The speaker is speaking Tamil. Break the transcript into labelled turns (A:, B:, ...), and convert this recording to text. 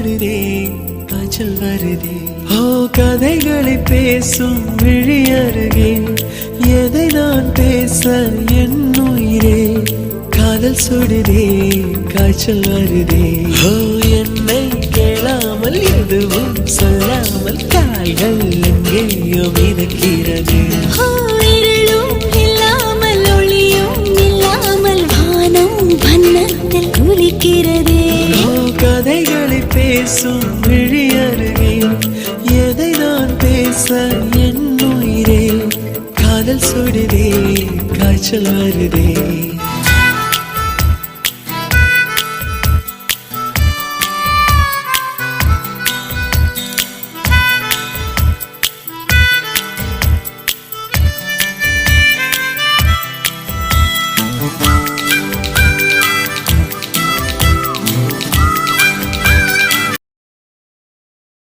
A: சுடுதே காய்ச்சல் வருதே ஓ கதைகளை பேசும் விழி அருகே எதை நான் பேச என் உயிரே காதல் சுடுதே காய்ச்சல் வருதே ஓ என்னை கேளாமல் எதுவும் சொல்லாமல் கால்கள் எங்கேயோ மிதக்கிறது கதைகளை பேசும் விழி அருகே எதை நான் பேச என் உயிரே காதல் சுடுதே காய்ச்சல் வருதே